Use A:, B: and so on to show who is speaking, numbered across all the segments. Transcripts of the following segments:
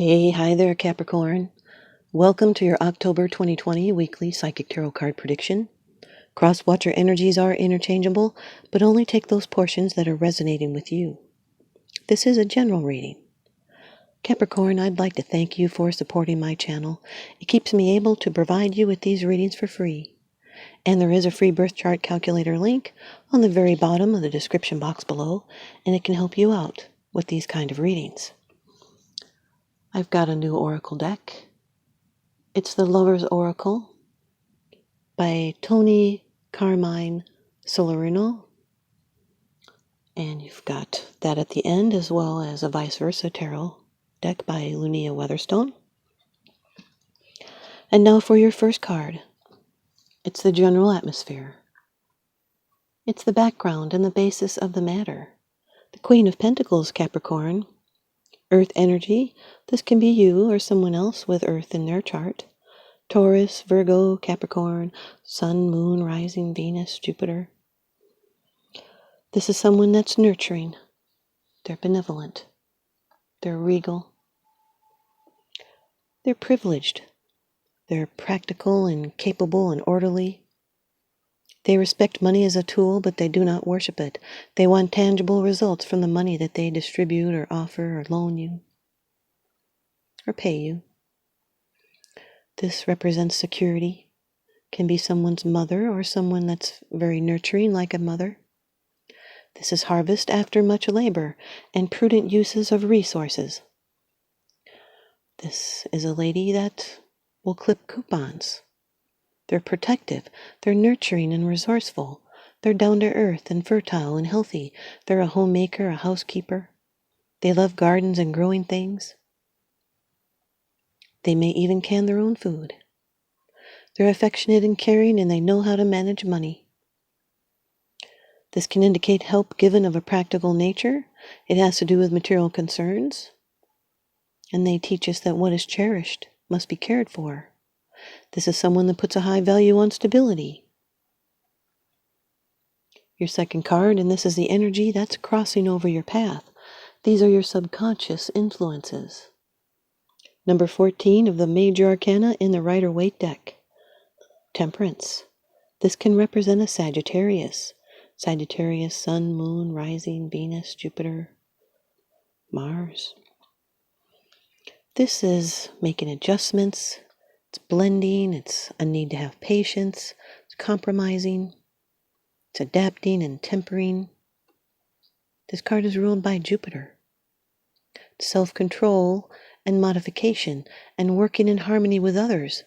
A: Hi there, Capricorn. Welcome to your October 2020 weekly Psychic Tarot card prediction. Cross-watcher energies are interchangeable, but only take those portions that are resonating with you. This is a general reading. Capricorn, I'd like to thank you for supporting my channel. It keeps me able to provide you with these readings for free. And there is a free birth chart calculator link on the very bottom of the description box below, and it can help you out with these kind of readings. I've got a new oracle deck. It's the Lover's Oracle by Toni, Carmine, Salerno. And you've got that at the end, as well as a ViceVersa Tarot deck by Lunaea Weatherstone. And now for your first card. It's the general atmosphere. It's the background and the basis of the matter. The Queen of Pentacles, Capricorn. Earth energy. This can be you or someone else with Earth in their chart. Taurus, Virgo, Capricorn, Sun, Moon, Rising, Venus, Jupiter. This is someone that's nurturing. They're benevolent. They're regal. They're privileged. They're practical and capable and orderly. They respect money as a tool, but they do not worship it. They want tangible results from the money that they distribute or offer or loan you or pay you. This represents security. Can be someone's mother or someone that's very nurturing like a mother. This is harvest after much labor and prudent uses of resources. This is a lady that will clip coupons. They're protective, they're nurturing and resourceful. They're down to earth and fertile and healthy. They're a homemaker, a housekeeper. They love gardens and growing things. They may even can their own food. They're affectionate and caring, and they know how to manage money. This can indicate help given of a practical nature. It has to do with material concerns. And they teach us that what is cherished must be cared for. This is someone that puts a high value on stability. Your second card, and this is the energy that's crossing over your path. These are your subconscious influences. Number 14 of the major arcana in the Rider-Waite deck. Temperance. This can represent a Sagittarius. Sagittarius, Sun, Moon, Rising, Venus, Jupiter, Mars. This is making adjustments. It's blending. It's a need to have patience. It's compromising. It's adapting and tempering. This card is ruled by Jupiter. Self-control and modification and working in harmony with others.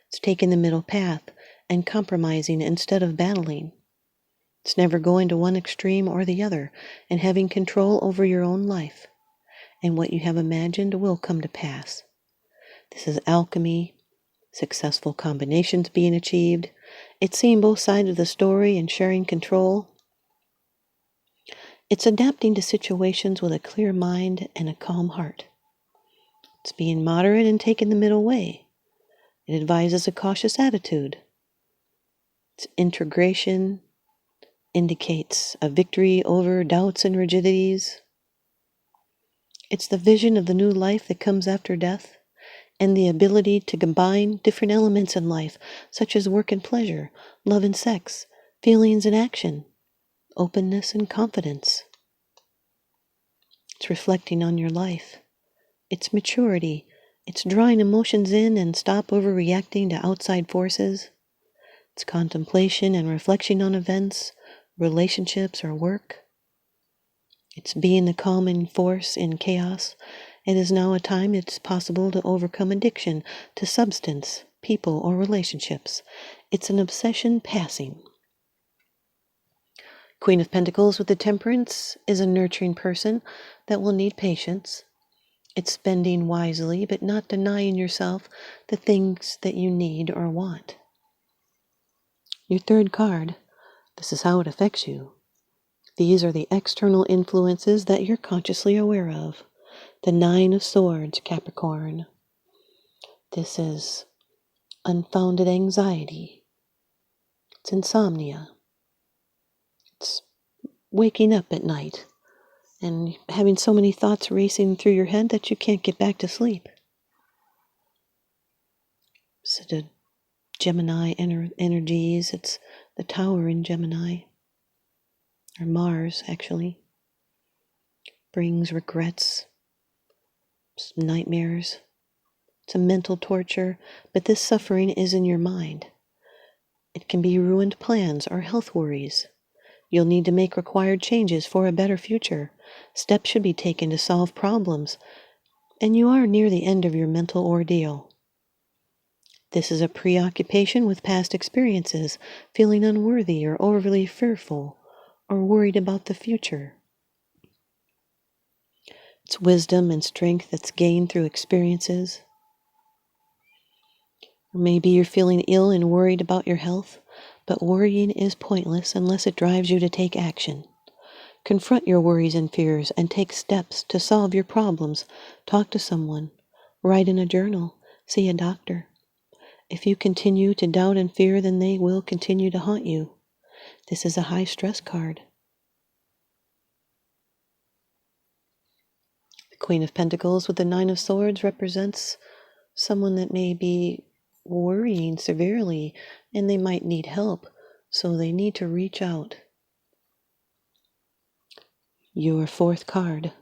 A: It's taking the middle path and compromising instead of battling. It's never going to one extreme or the other, and having control over your own life. And what you have imagined will come to pass. This is alchemy, successful combinations being achieved. It's seeing both sides of the story and sharing control. It's adapting to situations with a clear mind and a calm heart. It's being moderate and taking the middle way. It advises a cautious attitude. Its integration indicates a victory over doubts and rigidities. It's the vision of the new life that comes after death, and the ability to combine different elements in life, such as work and pleasure, love and sex, feelings and action, openness and confidence. It's reflecting on your life. It's maturity. It's drawing emotions in and stop overreacting to outside forces. It's contemplation and reflection on events, relationships, or work. It's being the calming force in chaos. It is now a time it's possible to overcome addiction to substance, people, or relationships. It's an obsession passing. Queen of Pentacles with the Temperance is a nurturing person that will need patience. It's spending wisely, but not denying yourself the things that you need or want. Your third card, this is how it affects you. These are the external influences that you're consciously aware of. The Nine of Swords, Capricorn. This is unfounded anxiety. It's insomnia. It's waking up at night and having so many thoughts racing through your head that you can't get back to sleep. So the Gemini energies, it's the Tower in Gemini, or Mars actually, brings regrets, nightmares. It's a mental torture, but this suffering is in your mind. It can be ruined plans or health worries. You'll need to make required changes for a better future. Steps should be taken to solve problems, and you are near the end of your mental ordeal. This is a preoccupation with past experiences, feeling unworthy or overly fearful or worried about the future. It's wisdom and strength that's gained through experiences. Or maybe you're feeling ill and worried about your health, but worrying is pointless unless it drives you to take action. Confront your worries and fears and take steps to solve your problems. Talk to someone. Write in a journal. See a doctor. If you continue to doubt and fear, then they will continue to haunt you. This is a high stress card. The Queen of Pentacles with the Nine of Swords represents someone that may be worrying severely and they might need help, so they need to reach out. Your fourth card.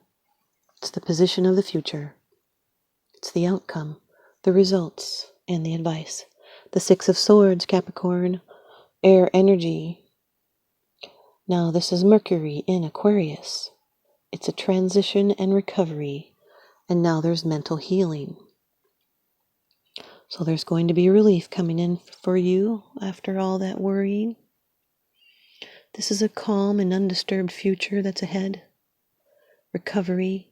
A: It's the position of the future. It's the outcome, the results, and the advice. The Six of Swords, Capricorn, air energy. Now this is Mercury in Aquarius. It's a transition and recovery, and now there's mental healing. So there's going to be relief coming in for you after all that worrying. This is a calm and undisturbed future that's ahead. Recovery.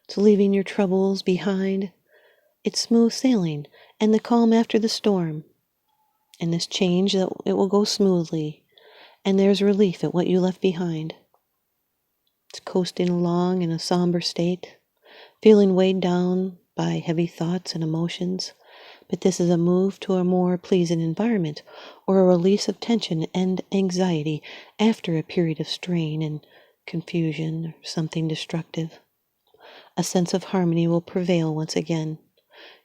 A: It's leaving your troubles behind. It's smooth sailing and the calm after the storm. And this change, that it will go smoothly. And there's relief at what you left behind. It's coasting along in a somber state, feeling weighed down by heavy thoughts and emotions. But this is a move to a more pleasing environment, or a release of tension and anxiety after a period of strain and confusion or something destructive. A sense of harmony will prevail once again.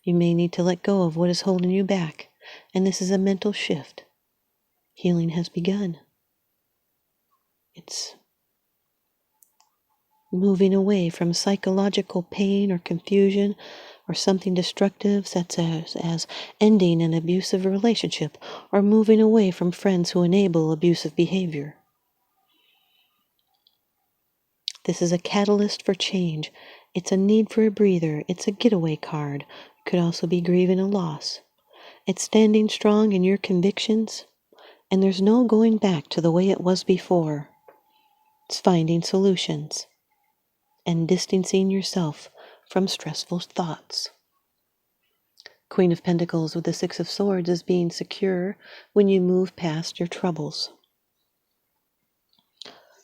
A: You may need to let go of what is holding you back, and this is a mental shift. Healing has begun. It's moving away from psychological pain or confusion or something destructive, such as ending an abusive relationship or moving away from friends who enable abusive behavior. This is a catalyst for change. It's a need for a breather. It's a getaway card. It could also be grieving a loss. It's standing strong in your convictions, and there's no going back to the way it was before. It's finding solutions and distancing yourself from stressful thoughts. Queen of Pentacles with the Six of Swords is being secure when you move past your troubles.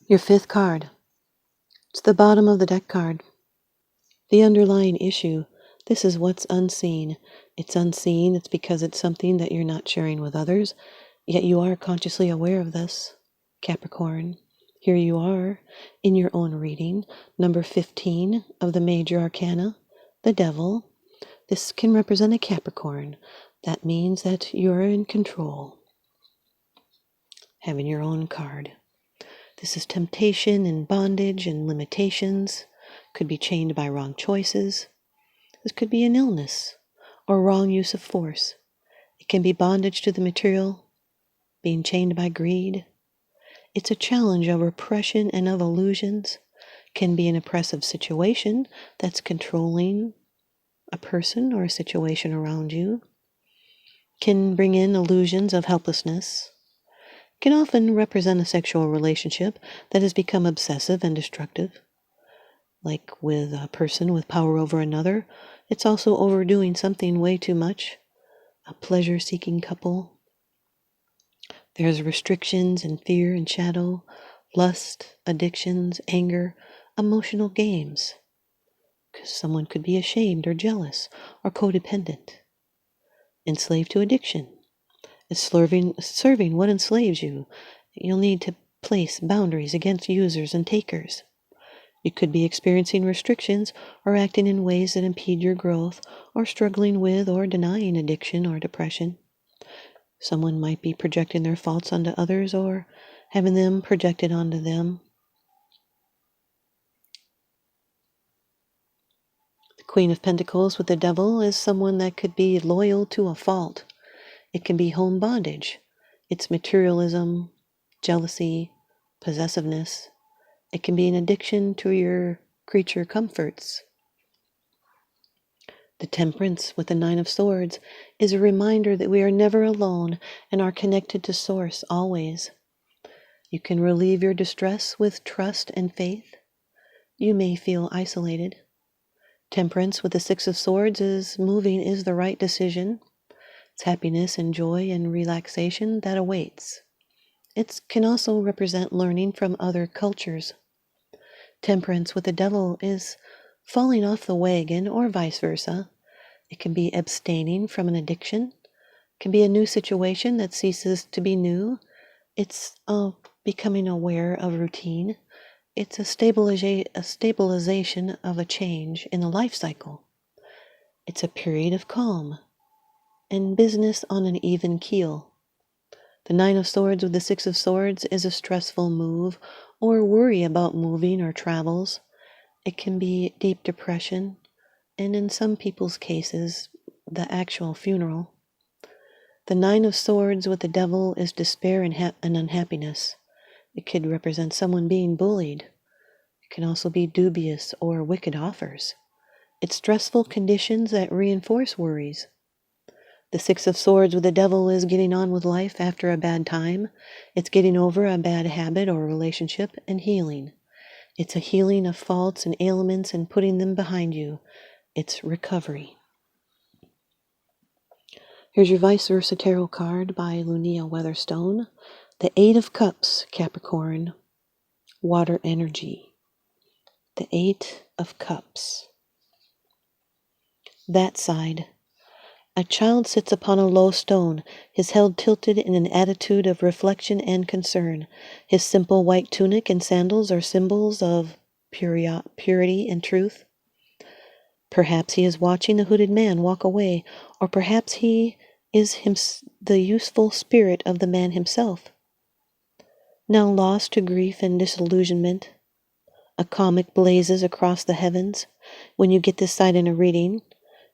A: Your fifth card. It's the bottom of the deck card. The underlying issue. This is what's unseen. It's unseen. It's because it's something that you're not sharing with others, yet you are consciously aware of this, Capricorn. Here you are in your own reading, number 15 of the Major Arcana, the Devil. This can represent a Capricorn. That means that you're in control, having your own card. This is temptation and bondage and limitations. Could be chained by wrong choices. This could be an illness or wrong use of force. It can be bondage to the material, being chained by greed. It's a challenge of repression and of illusions. Can be an oppressive situation that's controlling a person or a situation around you. Can bring in illusions of helplessness. Can often represent a sexual relationship that has become obsessive and destructive. Like with a person with power over another, it's also overdoing something way too much. A pleasure-seeking couple. There's restrictions and fear and shadow, lust, addictions, anger, emotional games. Because someone could be ashamed or jealous or codependent. Enslaved to addiction. It's serving what enslaves you. You'll need to place boundaries against users and takers. You could be experiencing restrictions or acting in ways that impede your growth, or struggling with or denying addiction or depression. Someone might be projecting their faults onto others or having them projected onto them. The Queen of Pentacles with the Devil is someone that could be loyal to a fault. It can be home bondage. It's materialism, jealousy, possessiveness. It can be an addiction to your creature comforts. The Temperance with the Nine of Swords is a reminder that we are never alone and are connected to Source always. You can relieve your distress with trust and faith. You may feel isolated. Temperance with the Six of Swords is moving is the right decision. It's happiness and joy and relaxation that awaits. It can also represent learning from other cultures. Temperance with the Devil is falling off the wagon or vice versa. It can be abstaining from an addiction. It can be a new situation that ceases to be new. It's becoming aware of routine. It's a stabilization of a change in the life cycle. It's a period of calm and business on an even keel. The Nine of Swords with the Six of Swords is a stressful move or worry about moving or travels. It can be deep depression, and in some people's cases, the actual funeral. The Nine of Swords with the Devil is despair and unhappiness. It could represent someone being bullied. It can also be dubious or wicked offers. It's stressful conditions that reinforce worries. The Six of Swords with the Devil is getting on with life after a bad time. It's getting over a bad habit or relationship and healing. It's a healing of faults and ailments and putting them behind you. It's recovery. Here's your ViceVersa Tarot card by Lunaea Weatherstone. The Eight of Cups, Capricorn. Water energy. The Eight of Cups. That side. A child sits upon a low stone, his head tilted in an attitude of reflection and concern. His simple white tunic and sandals are symbols of purity and truth. Perhaps he is watching the hooded man walk away, or perhaps he is the useful spirit of the man himself. Now lost to grief and disillusionment, a comet blazes across the heavens. When you get this side in a reading,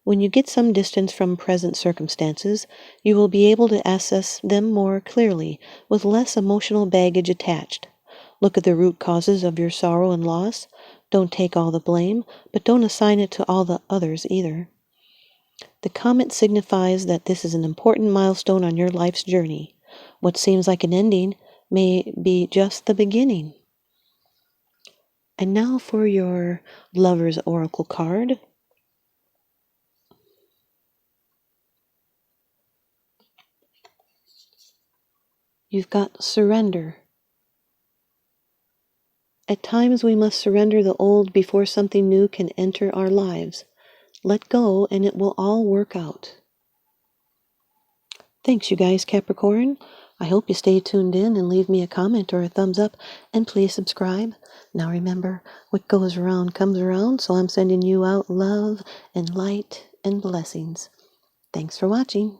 A: when you get some distance from present circumstances, you will be able to assess them more clearly, with less emotional baggage attached. Look at the root causes of your sorrow and loss. Don't take all the blame, but don't assign it to all the others either. The comet signifies that this is an important milestone on your life's journey. What seems like an ending may be just the beginning. And now for your Lover's Oracle card. You've got surrender. At times we must surrender the old before something new can enter our lives. Let go and it will all work out. Thanks, you guys, Capricorn. I hope you stay tuned in and leave me a comment or a thumbs up, and please subscribe. Now remember, what goes around comes around, so I'm sending you out love and light and blessings. Thanks for watching.